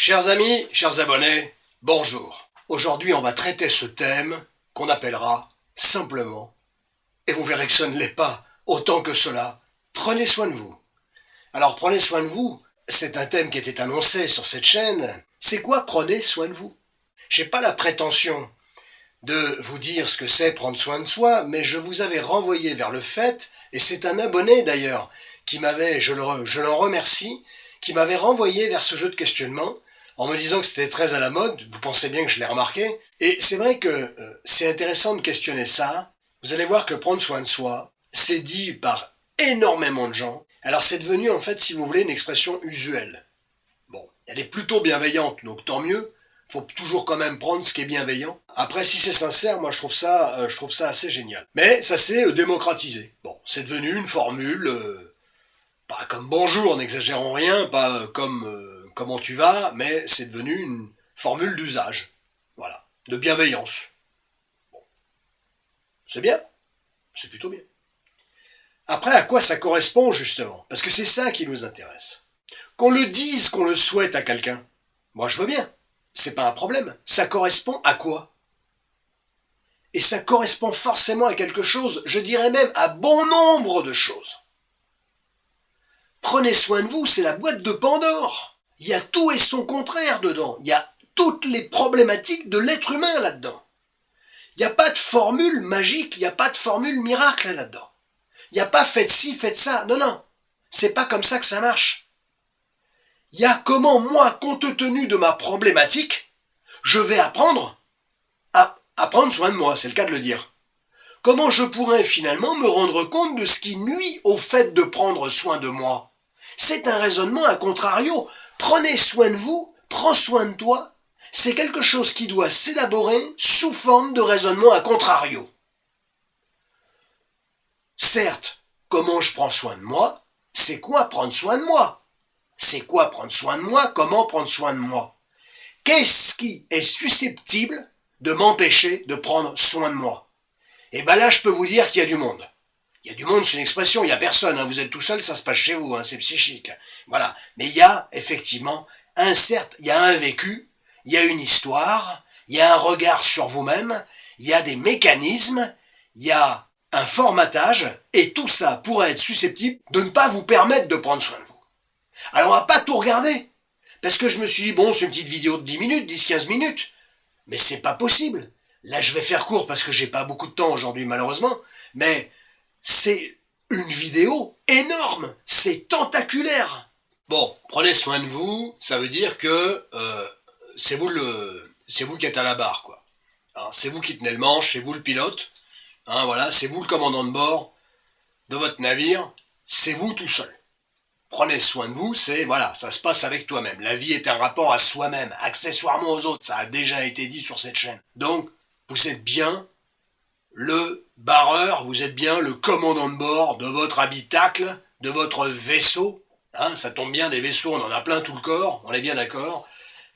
Chers amis, chers abonnés, bonjour. Aujourd'hui, on va traiter ce thème qu'on appellera simplement, et vous verrez que ce ne l'est pas autant que cela, prenez soin de vous. Alors prenez soin de vous, c'est un thème qui était annoncé sur cette chaîne. C'est quoi prenez soin de vous? J'ai pas la prétention de vous dire ce que c'est prendre soin de soi, mais je vous avais renvoyé vers le fait, et c'est un abonné d'ailleurs qui m'avait, je l'en remercie, qui m'avait renvoyé vers ce jeu de questionnement, en me disant que c'était très à la mode. Vous pensez bien que je l'ai remarqué, et c'est vrai que c'est intéressant de questionner ça. Vous allez voir que prendre soin de soi, c'est dit par énormément de gens. Alors c'est devenu en fait, si vous voulez, une expression usuelle. Bon, elle est plutôt bienveillante, donc tant mieux. Faut toujours quand même prendre ce qui est bienveillant. Après, si c'est sincère, moi je trouve ça assez génial. Mais ça s'est démocratisé. Bon, c'est devenu une formule, pas comme bonjour, n'exagérons rien, pas comme comment tu vas, mais c'est devenu une formule d'usage. Voilà, de bienveillance. Bon, c'est bien, c'est plutôt bien. Après, à quoi ça correspond justement? Parce que c'est ça qui nous intéresse. Qu'on le dise, qu'on le souhaite à quelqu'un, moi je veux bien. C'est pas un problème. Ça correspond à quoi? Et ça correspond forcément à quelque chose, je dirais même à bon nombre de choses. Prenez soin de vous, c'est la boîte de Pandore. Il y a tout et son contraire dedans. Il y a toutes les problématiques de l'être humain là-dedans. Il n'y a pas de formule magique, il n'y a pas de formule miracle là-dedans. Il n'y a pas faites ci, faites ça. Non, non. C'est pas comme ça que ça marche. Il y a comment moi, compte tenu de ma problématique, je vais apprendre à prendre soin de moi, c'est le cas de le dire. Comment je pourrais finalement me rendre compte de ce qui nuit au fait de prendre soin de moi? C'est un raisonnement à contrario. Prenez soin de vous, prends soin de toi. C'est quelque chose qui doit s'élaborer sous forme de raisonnement à contrario. Certes, comment je prends soin de moi? C'est quoi prendre soin de moi? C'est quoi prendre soin de moi? Comment prendre soin de moi? Qu'est-ce qui est susceptible de m'empêcher de prendre soin de moi? Et ben là, je peux vous dire qu'il y a du monde. Il y a du monde, c'est une expression, il n'y a personne, hein, vous êtes tout seul, ça se passe chez vous, hein, c'est psychique. Voilà. Mais il y a effectivement il y a un vécu, il y a une histoire, il y a un regard sur vous-même, il y a des mécanismes, il y a un formatage, et tout ça pourrait être susceptible de ne pas vous permettre de prendre soin de vous. Alors on va pas tout regarder, parce que je me suis dit, bon, c'est une petite vidéo de 10 minutes, 10-15 minutes, mais c'est pas possible. Là, je vais faire court parce que j'ai pas beaucoup de temps aujourd'hui, malheureusement, mais c'est une vidéo énorme, c'est tentaculaire. Bon, prenez soin de vous, ça veut dire que c'est vous qui êtes à la barre, quoi. Hein, c'est vous qui tenez le manche, c'est vous le pilote, hein, voilà, c'est vous le commandant de bord de votre navire, c'est vous tout seul. Prenez soin de vous, c'est, voilà, ça se passe avec toi-même. La vie est un rapport à soi-même, accessoirement aux autres, ça a déjà été dit sur cette chaîne. Donc, vous êtes bien le barreur, vous êtes bien le commandant de bord de votre habitacle, de votre vaisseau. Hein, ça tombe bien, des vaisseaux, on en a plein tout le corps, on est bien d'accord.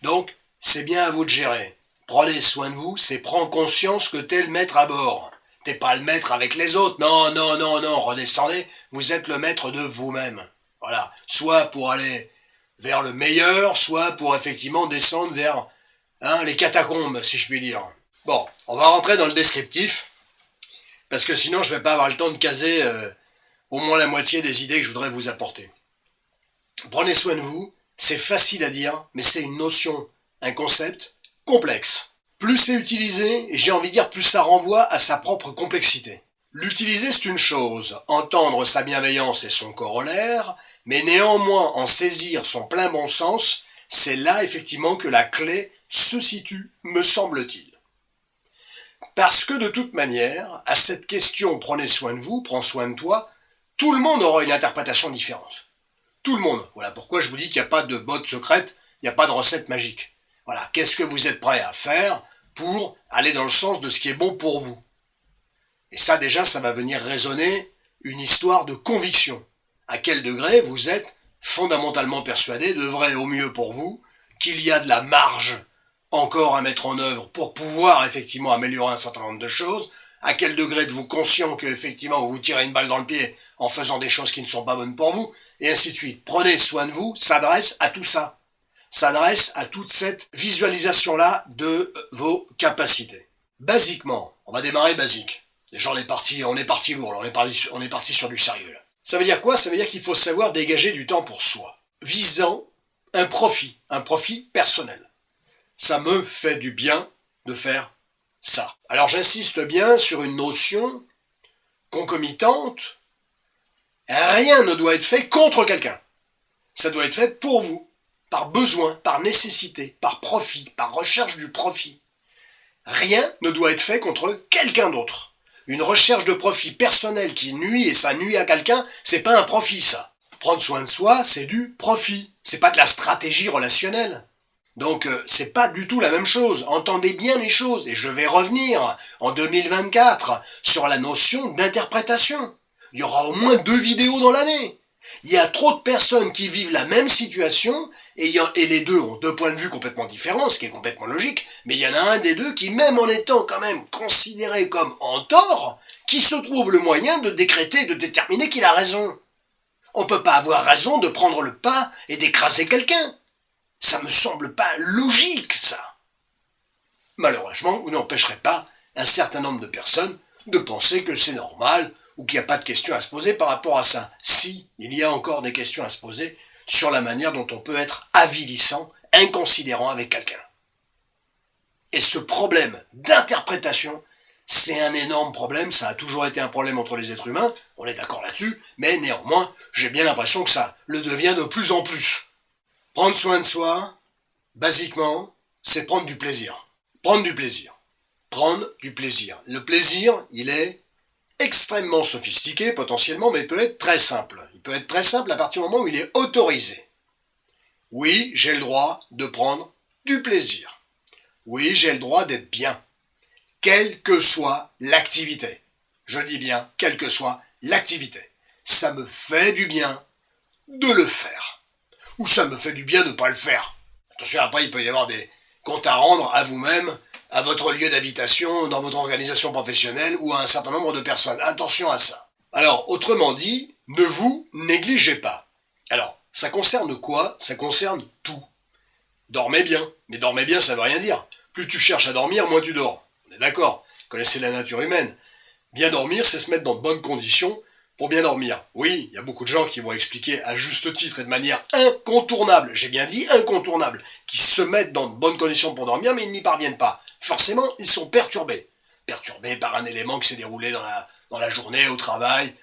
Donc, c'est bien à vous de gérer. Prenez soin de vous, c'est prendre conscience que t'es le maître à bord. T'es pas le maître avec les autres, non, non, non, non, redescendez, vous êtes le maître de vous-même. Voilà, soit pour aller vers le meilleur, soit pour effectivement descendre vers les catacombes, si je puis dire. Bon, on va rentrer dans le descriptif, parce que sinon je vais pas avoir le temps de caser au moins la moitié des idées que je voudrais vous apporter. Prenez soin de vous, c'est facile à dire, mais c'est une notion, un concept complexe. Plus c'est utilisé, et j'ai envie de dire plus ça renvoie à sa propre complexité. L'utiliser c'est une chose, entendre sa bienveillance et son corollaire, mais néanmoins en saisir son plein bon sens, c'est là effectivement que la clé se situe, me semble-t-il. Parce que de toute manière, à cette question « prenez soin de vous, prends soin de toi », tout le monde aura une interprétation différente. Tout le monde. Voilà pourquoi je vous dis qu'il n'y a pas de botte secrète, il n'y a pas de recette magique. Voilà, qu'est-ce que vous êtes prêt à faire pour aller dans le sens de ce qui est bon pour vous? Et ça déjà, ça va venir résonner une histoire de conviction. À quel degré vous êtes fondamentalement persuadé de vrai au mieux pour vous, qu'il y a de la marge encore à mettre en œuvre pour pouvoir effectivement améliorer un certain nombre de choses, à quel degré êtes-vous conscient que effectivement vous vous tirez une balle dans le pied en faisant des choses qui ne sont pas bonnes pour vous, et ainsi de suite. Prenez soin de vous, s'adresse à tout ça. s'adresse à toute cette visualisation-là de vos capacités. Basiquement, on va démarrer basique. Déjà, on est parti lourd, on est parti sur du sérieux, là. Ça veut dire quoi? Ça veut dire qu'il faut savoir dégager du temps pour soi, visant un profit personnel. Ça me fait du bien de faire ça. Alors j'insiste bien sur une notion concomitante. Rien ne doit être fait contre quelqu'un. Ça doit être fait pour vous, par besoin, par nécessité, par profit, par recherche du profit. Rien ne doit être fait contre quelqu'un d'autre. Une recherche de profit personnel qui nuit et ça nuit à quelqu'un, c'est pas un profit ça. Prendre soin de soi, c'est du profit. C'est pas de la stratégie relationnelle. Donc c'est pas du tout la même chose. Entendez bien les choses. Et je vais revenir en 2024 sur la notion d'interprétation. Il y aura au moins 2 vidéos dans l'année. Il y a trop de personnes qui vivent la même situation et les deux ont 2 points de vue complètement différents, ce qui est complètement logique, mais il y en a un des deux qui, même en étant quand même considéré comme en tort, qui se trouve le moyen de décréter, de déterminer qu'il a raison. On ne peut pas avoir raison de prendre le pas et d'écraser quelqu'un. Ça me semble pas logique, ça. Malheureusement, vous n'empêcherez pas un certain nombre de personnes de penser que c'est normal ou qu'il n'y a pas de questions à se poser par rapport à ça. Si, il y a encore des questions à se poser sur la manière dont on peut être avilissant, inconsidérant avec quelqu'un. Et ce problème d'interprétation, c'est un énorme problème, ça a toujours été un problème entre les êtres humains, on est d'accord là-dessus, mais néanmoins, j'ai bien l'impression que ça le devient de plus en plus. Prendre soin de soi, basiquement, c'est prendre du plaisir. Prendre du plaisir. Prendre du plaisir. Le plaisir, il est extrêmement sophistiqué potentiellement, mais il peut être très simple. Il peut être très simple à partir du moment où il est autorisé. Oui, j'ai le droit de prendre du plaisir. Oui, j'ai le droit d'être bien. Quelle que soit l'activité. Je dis bien, quelle que soit l'activité. Ça me fait du bien de le faire. Ou ça me fait du bien de ne pas le faire. Attention, après, il peut y avoir des comptes à rendre à vous-même, à votre lieu d'habitation, dans votre organisation professionnelle ou à un certain nombre de personnes. Attention à ça. Alors, autrement dit, ne vous négligez pas. Alors, ça concerne quoi? Ça concerne tout. Dormez bien. Mais dormez bien, ça veut rien dire. Plus tu cherches à dormir, moins tu dors. On est d'accord. Connaissez la nature humaine. Bien dormir, c'est se mettre dans de bonnes conditions pour bien dormir. Oui, il y a beaucoup de gens qui vont expliquer à juste titre et de manière incontournable, j'ai bien dit incontournable, qui se mettent dans de bonnes conditions pour dormir, mais ils n'y parviennent pas. Forcément, ils sont perturbés. Perturbés par un élément qui s'est déroulé dans la journée, au travail,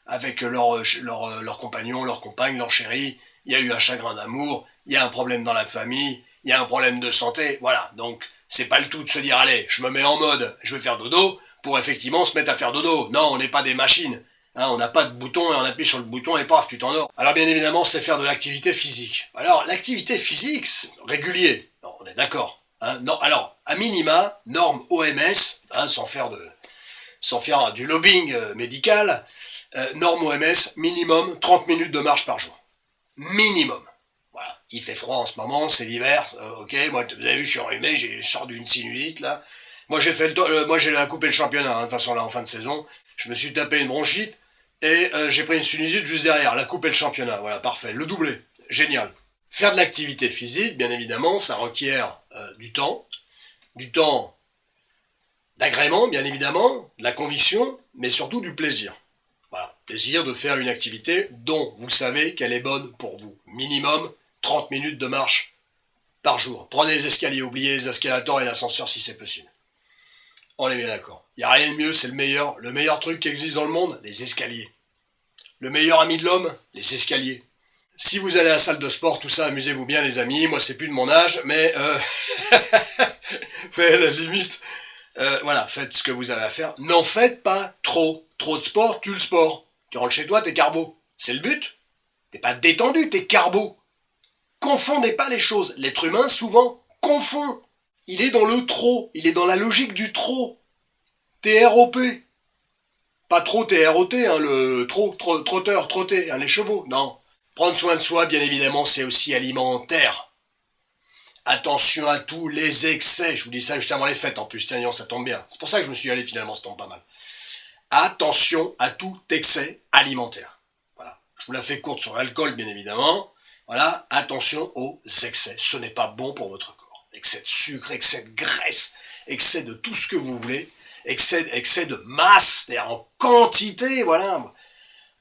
avec leur compagnon, leur compagne, leur chérie. Il y a eu un chagrin d'amour, il y a un problème dans la famille, il y a un problème de santé. Voilà, donc c'est pas le tout de se dire, allez, je me mets en mode, je vais faire dodo, pour effectivement se mettre à faire dodo. Non, on n'est pas des machines. Hein, on n'a pas de bouton et on appuie sur le bouton et paf, tu t'endors. Alors bien évidemment, c'est faire de l'activité physique. Alors l'activité physique, c'est régulier. Non, on est d'accord. Hein, non, alors, à minima, norme OMS, hein, sans faire du lobbying médical, norme OMS, minimum 30 minutes de marche par jour. Minimum. Voilà. Il fait froid en ce moment, c'est l'hiver, ok, moi, vous avez vu, je suis enrhumé, je sors d'une sinusite, là. Moi, j'ai coupé le championnat, hein, de toute façon, là, en fin de saison. Je me suis tapé une bronchite, et j'ai pris une sinusite juste derrière, la coupe et le championnat, voilà, parfait, le doublé, génial. Faire de l'activité physique, bien évidemment, ça requiert du temps d'agrément, bien évidemment, de la conviction, mais surtout du plaisir. Voilà, plaisir de faire une activité dont vous savez qu'elle est bonne pour vous. Minimum 30 minutes de marche par jour. Prenez les escaliers, oubliez les escalators et l'ascenseur si c'est possible. On est bien d'accord. Il n'y a rien de mieux, c'est le meilleur truc qui existe dans le monde, les escaliers. Le meilleur ami de l'homme, les escaliers. Si vous allez à la salle de sport, tout ça, amusez-vous bien les amis, moi c'est plus de mon âge, mais à la limite, voilà, faites ce que vous avez à faire. N'en faites pas trop. Trop de sport, tue le sport. Tu rentres chez toi, t'es carbo. C'est le but. T'es pas détendu, t'es carbo. Confondez pas les choses. L'être humain, souvent, confond. Il est dans le trop, il est dans la logique du trop. T-R-O-P. Pas trop T-R-O-T, hein, le trotteur, trotter, hein, les chevaux, non. Prendre soin de soi, bien évidemment, c'est aussi alimentaire. Attention à tous les excès, je vous dis ça juste avant les fêtes en plus, tiens, ça tombe bien. C'est pour ça que je me suis allé finalement, ça tombe pas mal. Attention à tout excès alimentaire. Voilà. Je vous la fais courte sur l'alcool, bien évidemment. Voilà, attention aux excès. Ce n'est pas bon pour votre corps. Excès de sucre, excès de graisse, excès de tout ce que vous voulez, excès de masse, c'est-à-dire en quantité, voilà.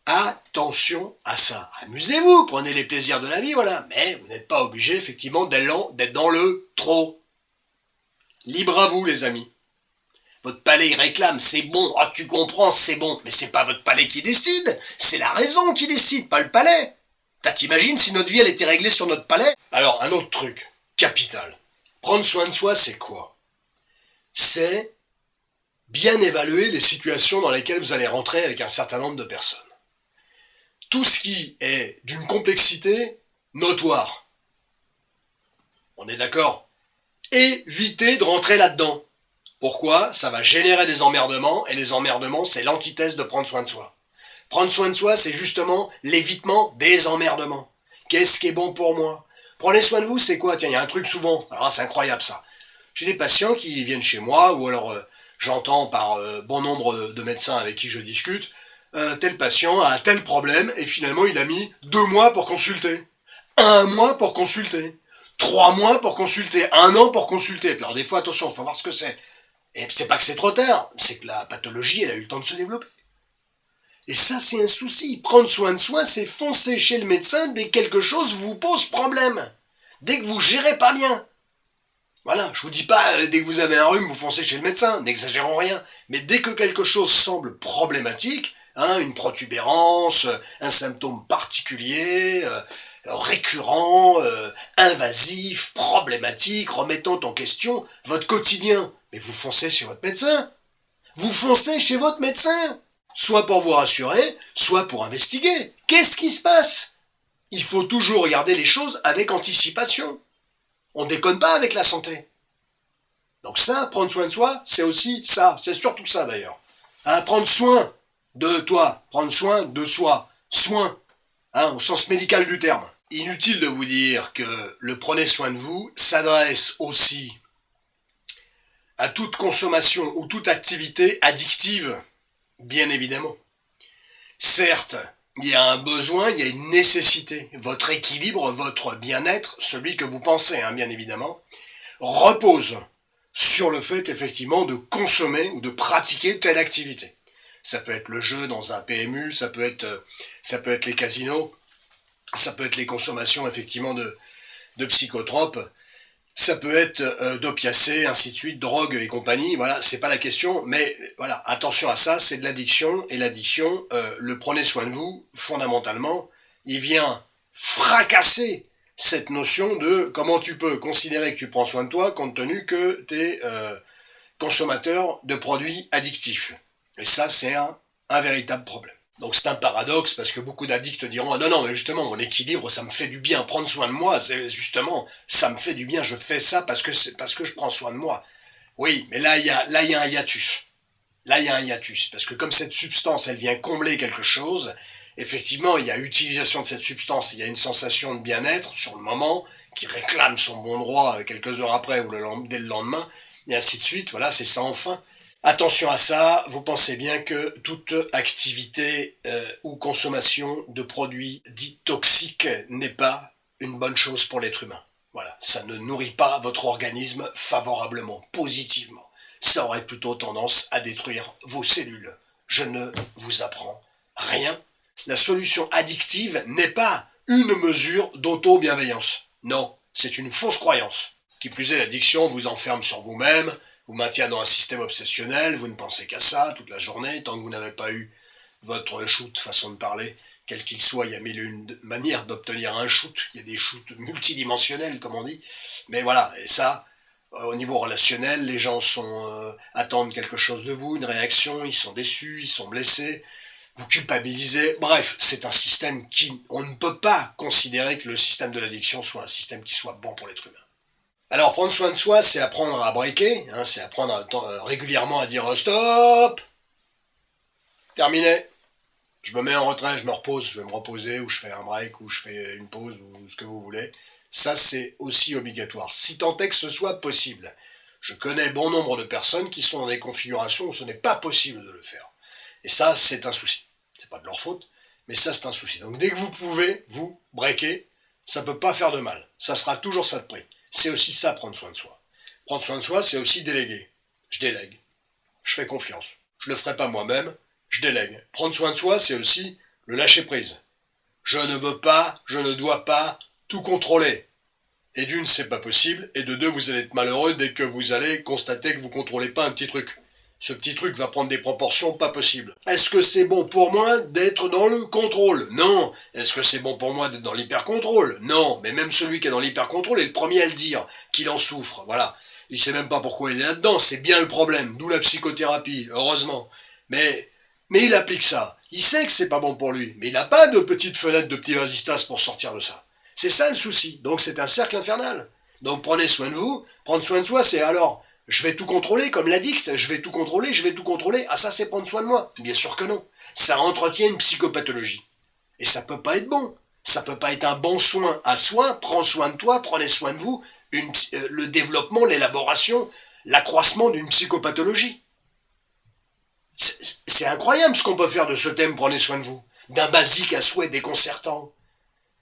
Attention à ça. Amusez-vous, prenez les plaisirs de la vie, voilà. Mais vous n'êtes pas obligé, effectivement, d'être dans le trop. Libre à vous, les amis. Votre palais, il réclame, c'est bon. Ah, tu comprends, c'est bon. Mais c'est pas votre palais qui décide. C'est la raison qui décide, pas le palais. T'imagines si notre vie, elle était réglée sur notre palais? Alors, un autre truc, capital. Prendre soin de soi, c'est quoi? C'est bien évaluer les situations dans lesquelles vous allez rentrer avec un certain nombre de personnes. Tout ce qui est d'une complexité notoire. On est d'accord? Évitez de rentrer là-dedans. Pourquoi? Ça va générer des emmerdements, et les emmerdements, c'est l'antithèse de prendre soin de soi. Prendre soin de soi, c'est justement l'évitement des emmerdements. Qu'est-ce qui est bon pour moi? Prenez soin de vous, c'est quoi? Tiens, il y a un truc souvent, alors c'est incroyable ça. J'ai des patients qui viennent chez moi, ou alors j'entends par bon nombre de médecins avec qui je discute, tel patient a tel problème, et finalement il a mis 2 mois pour consulter. 1 mois pour consulter. 3 mois pour consulter. 1 an pour consulter. Alors des fois, attention, il faut voir ce que c'est. Et c'est pas que c'est trop tard, c'est que la pathologie, elle a eu le temps de se développer. Et ça, c'est un souci. Prendre soin de soi, c'est foncer chez le médecin dès que quelque chose vous pose problème. Dès que vous gérez pas bien. Voilà, je vous dis pas, dès que vous avez un rhume, vous foncez chez le médecin, n'exagérons rien. Mais dès que quelque chose semble problématique, une protubérance, un symptôme particulier, récurrent, invasif, problématique, remettant en question votre quotidien, mais vous foncez chez votre médecin. Vous foncez chez votre médecin. Soit pour vous rassurer, soit pour investiguer. Qu'est-ce qui se passe? Il faut toujours regarder les choses avec anticipation. On déconne pas avec la santé. Donc ça, prendre soin de soi, c'est aussi ça. C'est surtout ça d'ailleurs. Prendre soin de toi, prendre soin de soi. Soin, au sens médical du terme. Inutile de vous dire que le prenez soin de vous s'adresse aussi à toute consommation ou toute activité addictive. Bien évidemment. Certes, il y a un besoin, il y a une nécessité. Votre équilibre, votre bien-être, celui que vous pensez, bien évidemment, repose sur le fait, effectivement, de consommer ou de pratiquer telle activité. Ça peut être le jeu dans un PMU, ça peut être les casinos, ça peut être les consommations, effectivement, de psychotropes, ça peut être d'opiacés, ainsi de suite, drogue et compagnie, voilà, c'est pas la question, mais voilà, attention à ça, c'est de l'addiction, et l'addiction, le prenez soin de vous, fondamentalement, il vient fracasser cette notion de comment tu peux considérer que tu prends soin de toi compte tenu que tu es consommateur de produits addictifs. Et ça, c'est un véritable problème. Donc c'est un paradoxe parce que beaucoup d'addicts diront ah non mais justement mon équilibre ça me fait du bien, prendre soin de moi c'est justement ça me fait du bien, je fais ça parce que je prends soin de moi. Oui, mais là il y a un hiatus. Là il y a un hiatus parce que comme cette substance elle vient combler quelque chose, effectivement il y a utilisation de cette substance, il y a une sensation de bien-être sur le moment qui réclame son bon droit quelques heures après ou dès le lendemain et ainsi de suite. Voilà, c'est ça enfin. Attention à ça, vous pensez bien que toute activité ou consommation de produits dits toxiques n'est pas une bonne chose pour l'être humain. Voilà, ça ne nourrit pas votre organisme favorablement, positivement. Ça aurait plutôt tendance à détruire vos cellules. Je ne vous apprends rien. La solution addictive n'est pas une mesure d'auto-bienveillance. Non, c'est une fausse croyance. Qui plus est, l'addiction vous enferme sur vous-même, vous maintient dans un système obsessionnel, vous ne pensez qu'à ça toute la journée, tant que vous n'avez pas eu votre shoot, façon de parler, quel qu'il soit, il y a mille et une manières d'obtenir un shoot, il y a des shoots multidimensionnels, comme on dit, mais voilà, et ça, au niveau relationnel, les gens attendent quelque chose de vous, une réaction, ils sont déçus, ils sont blessés, vous culpabilisez, bref, c'est un système on ne peut pas considérer que le système de l'addiction soit un système qui soit bon pour l'être humain. Alors, prendre soin de soi, c'est apprendre à breaker, c'est apprendre régulièrement à dire stop, terminé, je me mets en retrait, je me repose, je vais me reposer, ou je fais un break, ou je fais une pause, ou ce que vous voulez. Ça, c'est aussi obligatoire, si tant est que ce soit possible. Je connais bon nombre de personnes qui sont dans des configurations où ce n'est pas possible de le faire. Et ça, c'est un souci. C'est pas de leur faute, mais ça, c'est un souci. Donc, dès que vous pouvez, vous breakez, Ça peut pas faire de mal. Ça sera toujours ça de prix. C'est aussi ça, prendre soin de soi. Prendre soin de soi, c'est aussi déléguer. Je délègue. Je fais confiance. Je le ferai pas moi-même, je délègue. Prendre soin de soi, c'est aussi le lâcher prise. Je ne veux pas, je ne dois pas tout contrôler. Et d'une, c'est pas possible, et de deux, vous allez être malheureux dès que vous allez constater que vous contrôlez pas un petit truc. Ce petit truc va prendre des proportions pas possibles. Est-ce que c'est bon pour moi d'être dans le contrôle? Non. Est-ce que c'est bon pour moi d'être dans l'hyper-contrôle? Non. Mais même celui qui est dans l'hyper-contrôle est le premier à le dire, qu'il en souffre. Voilà. Il sait même pas pourquoi il est là-dedans, c'est bien le problème. D'où la psychothérapie, heureusement. Mais il applique ça. Il sait que c'est pas bon pour lui, mais il n'a pas de petite fenêtre de petit vasistas pour sortir de ça. C'est ça le souci. Donc c'est un cercle infernal. Donc prenez soin de vous. Prendre soin de soi, c'est alors, je vais tout contrôler comme l'addict, je vais tout contrôler, je vais tout contrôler. Ah ça c'est prendre soin de moi. Bien sûr que non. Ça entretient une psychopathologie. Et ça peut pas être bon. Ça peut pas être un bon soin à soi. Prends soin de toi, prenez soin de vous. Le développement, l'élaboration, l'accroissement d'une psychopathologie. C'est incroyable ce qu'on peut faire de ce thème, prenez soin de vous. D'un basique à souhait déconcertant.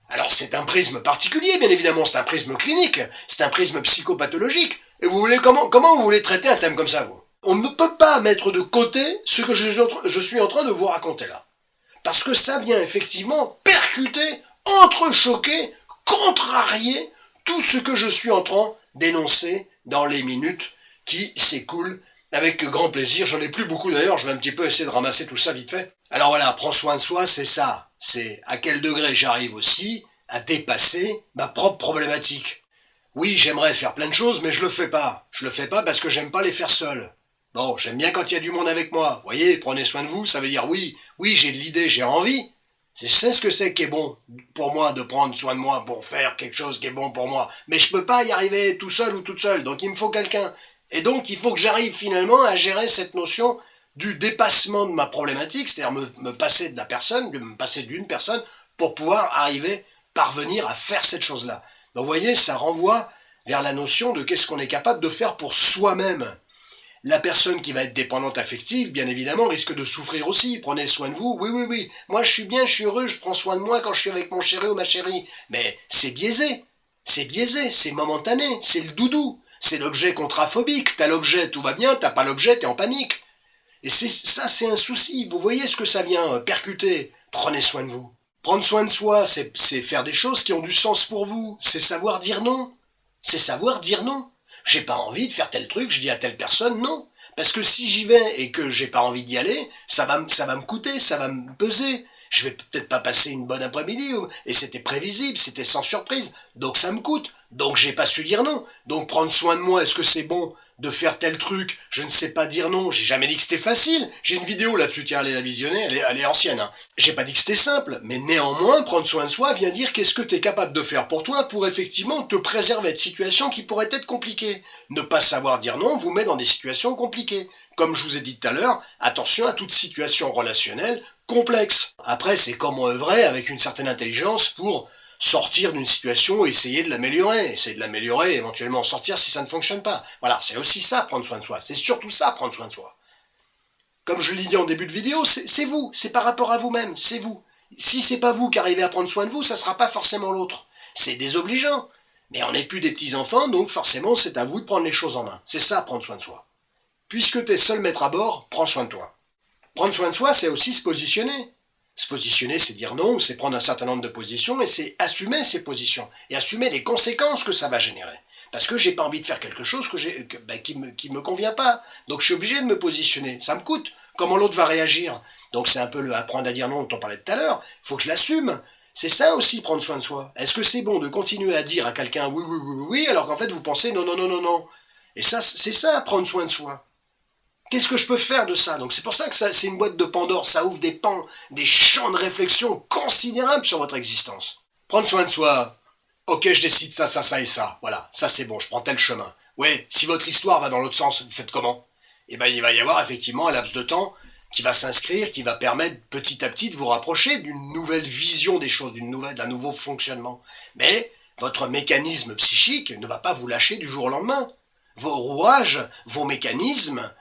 Alors c'est un prisme particulier, bien évidemment, c'est un prisme clinique, c'est un prisme psychopathologique. Et vous voulez comment vous voulez traiter un thème comme ça, vous? On ne peut pas mettre de côté ce que je suis en train de vous raconter là. Parce que ça vient effectivement percuter, entrechoquer, contrarier tout ce que je suis en train d'énoncer dans les minutes qui s'écoulent avec grand plaisir. J'en ai plus beaucoup d'ailleurs, je vais un petit peu essayer de ramasser tout ça vite fait. Alors voilà, prends soin de soi, c'est ça. C'est à quel degré j'arrive aussi à dépasser ma propre problématique. Oui, j'aimerais faire plein de choses, mais je le fais pas. Je le fais pas parce que j'aime pas les faire seul. Bon, j'aime bien quand il y a du monde avec moi. Vous voyez, prenez soin de vous, ça veut dire oui, j'ai de l'idée, j'ai envie. C'est ce que c'est qui est bon pour moi, de prendre soin de moi, pour faire quelque chose qui est bon pour moi. Mais je peux pas y arriver tout seul ou toute seule, donc il me faut quelqu'un. Et donc il faut que j'arrive finalement à gérer cette notion du dépassement de ma problématique, c'est-à-dire me passer de la personne, de me passer d'une personne, pour pouvoir parvenir à faire cette chose-là. Donc vous voyez, ça renvoie vers la notion de qu'est-ce qu'on est capable de faire pour soi-même. La personne qui va être dépendante affective, bien évidemment, risque de souffrir aussi. Prenez soin de vous. Oui. Moi, je suis bien, je suis heureux, je prends soin de moi quand je suis avec mon chéri ou ma chérie. Mais c'est biaisé. C'est momentané. C'est le doudou. C'est l'objet contraphobique. T'as l'objet, tout va bien. T'as pas l'objet, t'es en panique. Et ça, c'est un souci. Vous voyez ce que ça vient percuter. Prenez soin de vous. Prendre soin de soi, c'est faire des choses qui ont du sens pour vous. C'est savoir dire non. C'est savoir dire non. J'ai pas envie de faire tel truc, je dis à telle personne non. Parce que si j'y vais et que j'ai pas envie d'y aller, ça va me coûter, ça va me peser. Je vais peut-être pas passer une bonne après-midi, et c'était prévisible, c'était sans surprise. Donc ça me coûte. Donc j'ai pas su dire non. Donc prendre soin de moi, est-ce que c'est bon de faire tel truc? Je ne sais pas dire non. J'ai jamais dit que c'était facile. J'ai une vidéo là-dessus, tiens, allez la visionner, elle est ancienne. Hein. J'ai pas dit que c'était simple, mais néanmoins, prendre soin de soi vient dire qu'est-ce que tu es capable de faire pour toi pour effectivement te préserver de situations qui pourraient être compliquées. Ne pas savoir dire non vous met dans des situations compliquées. Comme je vous ai dit tout à l'heure, attention à toute situation relationnelle complexe. Après, c'est comment œuvrer avec une certaine intelligence pour sortir d'une situation, essayer de l'améliorer, éventuellement sortir si ça ne fonctionne pas. Voilà, c'est aussi ça, prendre soin de soi. C'est surtout ça, prendre soin de soi. Comme je l'ai dit en début de vidéo, c'est vous, c'est par rapport à vous-même, c'est vous. Si c'est pas vous qui arrivez à prendre soin de vous, ça sera pas forcément l'autre. C'est désobligeant. Mais on n'est plus des petits-enfants, donc forcément, c'est à vous de prendre les choses en main. C'est ça, prendre soin de soi. Puisque t'es seul maître à bord, prends soin de toi. Prendre soin de soi, c'est aussi se positionner. Se positionner, c'est dire non, c'est prendre un certain nombre de positions, et c'est assumer ces positions, et assumer les conséquences que ça va générer. Parce que j'ai pas envie de faire quelque chose qui me convient pas. Donc je suis obligé de me positionner. Ça me coûte. Comment l'autre va réagir? Donc c'est un peu le apprendre à dire non dont on parlait tout à l'heure. Il faut que je l'assume. C'est ça aussi, prendre soin de soi. Est-ce que c'est bon de continuer à dire à quelqu'un oui, alors qu'en fait vous pensez non. Et ça, c'est ça, prendre soin de soi. Qu'est-ce que je peux faire de ça? Donc c'est pour ça que c'est une boîte de Pandore, ça ouvre des champs de réflexion considérables sur votre existence. Prendre soin de soi, ok, je décide ça et ça, voilà, ça c'est bon, je prends tel chemin. Ouais, si votre histoire va dans l'autre sens, vous faites comment? Eh ben il va y avoir effectivement un laps de temps qui va s'inscrire, qui va permettre petit à petit de vous rapprocher d'une nouvelle vision des choses, d'un nouveau fonctionnement. Mais votre mécanisme psychique ne va pas vous lâcher du jour au lendemain. Vos rouages, vos mécanismes,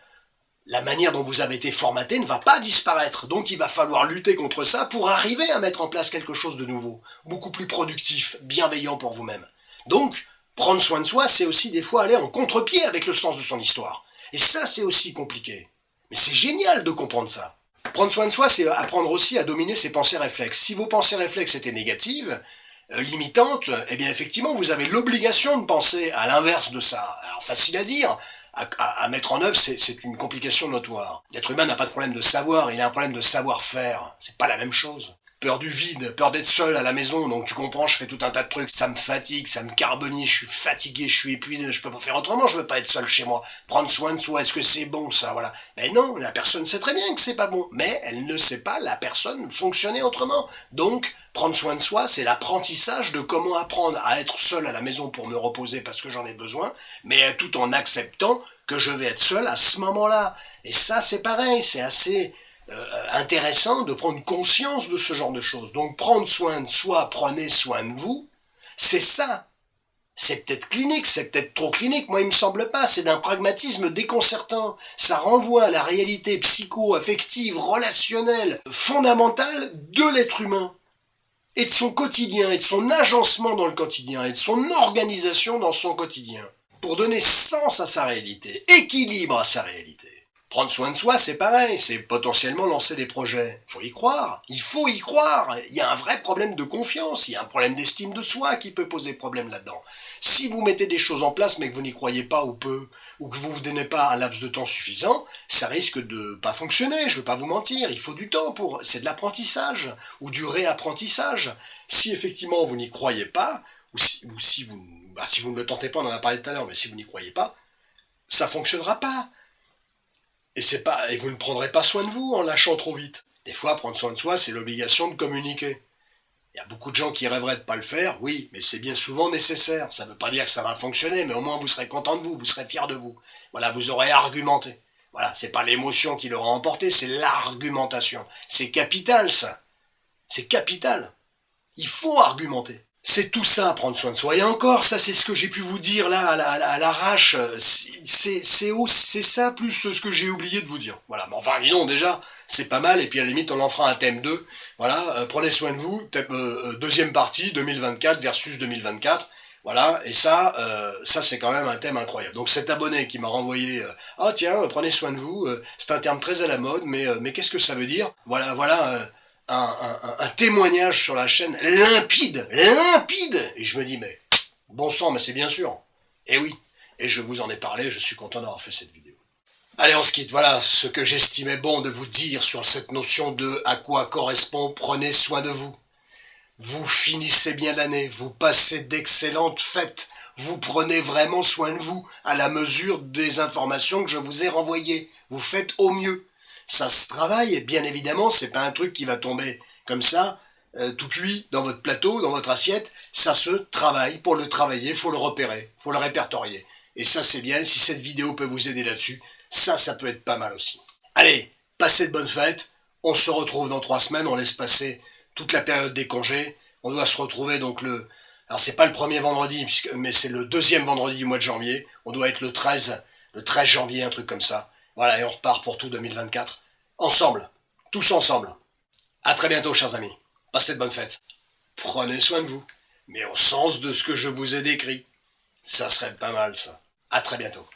La manière dont vous avez été formaté ne va pas disparaître. Donc il va falloir lutter contre ça pour arriver à mettre en place quelque chose de nouveau, beaucoup plus productif, bienveillant pour vous-même. Donc, prendre soin de soi, c'est aussi des fois aller en contre-pied avec le sens de son histoire. Et ça, c'est aussi compliqué. Mais c'est génial de comprendre ça. Prendre soin de soi, c'est apprendre aussi à dominer ses pensées réflexes. Si vos pensées réflexes étaient négatives, limitantes, eh bien effectivement, vous avez l'obligation de penser à l'inverse de ça. Alors facile à dire, à mettre en œuvre, c'est une complication notoire. L'être humain n'a pas de problème de savoir, il a un problème de savoir-faire. C'est pas la même chose. Peur du vide, peur d'être seul à la maison, donc tu comprends, je fais tout un tas de trucs, ça me fatigue, ça me carbonise, je suis fatigué, je suis épuisé, je peux pas faire autrement, je veux pas être seul chez moi. Prendre soin de soi, est-ce que c'est bon ça, voilà. Mais non, la personne sait très bien que c'est pas bon, mais elle ne sait pas la personne fonctionner autrement. Donc, prendre soin de soi, c'est l'apprentissage de comment apprendre à être seul à la maison pour me reposer parce que j'en ai besoin, mais tout en acceptant que je vais être seul à ce moment-là. Et ça, c'est pareil, c'est assez intéressant de prendre conscience de ce genre de choses. Donc prendre soin de soi, prenez soin de vous, c'est ça. C'est peut-être clinique, c'est peut-être trop clinique, moi il me semble pas, c'est d'un pragmatisme déconcertant. Ça renvoie à la réalité psycho-affective, relationnelle, fondamentale de l'être humain. Et de son quotidien, et de son agencement dans le quotidien, et de son organisation dans son quotidien. Pour donner sens à sa réalité, équilibre à sa réalité. Prendre soin de soi, c'est pareil, c'est potentiellement lancer des projets. Il faut y croire, il faut y croire. Il y a un vrai problème de confiance, il y a un problème d'estime de soi qui peut poser problème là-dedans. Si vous mettez des choses en place mais que vous n'y croyez pas ou peu, ou que vous ne vous donnez pas un laps de temps suffisant, ça risque de pas fonctionner, je ne veux pas vous mentir, il faut du temps pour... C'est de l'apprentissage, ou du réapprentissage. Si effectivement vous n'y croyez pas, ou si vous ne le tentez pas, on en a parlé tout à l'heure, mais si vous n'y croyez pas, ça ne fonctionnera pas. Et vous ne prendrez pas soin de vous en lâchant trop vite. Des fois, prendre soin de soi, c'est l'obligation de communiquer. Il y a beaucoup de gens qui rêveraient de ne pas le faire, oui, mais c'est bien souvent nécessaire. Ça ne veut pas dire que ça va fonctionner, mais au moins vous serez content de vous, vous serez fier de vous. Voilà, vous aurez argumenté. Voilà, c'est pas l'émotion qui l'aura emporté, c'est l'argumentation. C'est capital, ça. C'est capital. Il faut argumenter. C'est tout ça, prendre soin de soi. Et encore, ça, c'est ce que j'ai pu vous dire là, à l'arrache. C'est ça plus ce que j'ai oublié de vous dire. Voilà, mais enfin, dis donc, déjà, c'est pas mal. Et puis, à la limite, on en fera un thème 2. Voilà, prenez soin de vous. Deuxième partie, 2024 versus 2024. Voilà, et ça c'est quand même un thème incroyable. Donc cet abonné qui m'a renvoyé « Ah tiens, prenez soin de vous, c'est un terme très à la mode, mais qu'est-ce que ça veut dire ?» Voilà, un témoignage sur la chaîne limpide, et je me dis mais bon sang, mais c'est bien sûr, et oui, et je vous en ai parlé, je suis content d'avoir fait cette vidéo. Allez, on se quitte, voilà ce que j'estimais bon de vous dire sur cette notion de à quoi correspond prenez soin de vous. Vous finissez bien l'année, vous passez d'excellentes fêtes, vous prenez vraiment soin de vous à la mesure des informations que je vous ai renvoyées, vous faites au mieux. Ça se travaille, et bien évidemment, c'est pas un truc qui va tomber comme ça, tout cuit dans votre plateau, dans votre assiette. Ça se travaille. Pour le travailler, faut le repérer, faut le répertorier. Et ça, c'est bien. Si cette vidéo peut vous aider là-dessus, ça peut être pas mal aussi. Allez, passez de bonnes fêtes. On se retrouve dans 3 semaines. On laisse passer toute la période des congés. On doit se retrouver donc alors c'est pas le premier vendredi, mais c'est le 2e vendredi du mois de janvier. On doit être le 13 janvier, un truc comme ça. Voilà, et on repart pour tout 2024. Ensemble. Tous ensemble. À très bientôt, chers amis. Passez de bonnes fêtes. Prenez soin de vous. Mais au sens de ce que je vous ai décrit. Ça serait pas mal, ça. À très bientôt.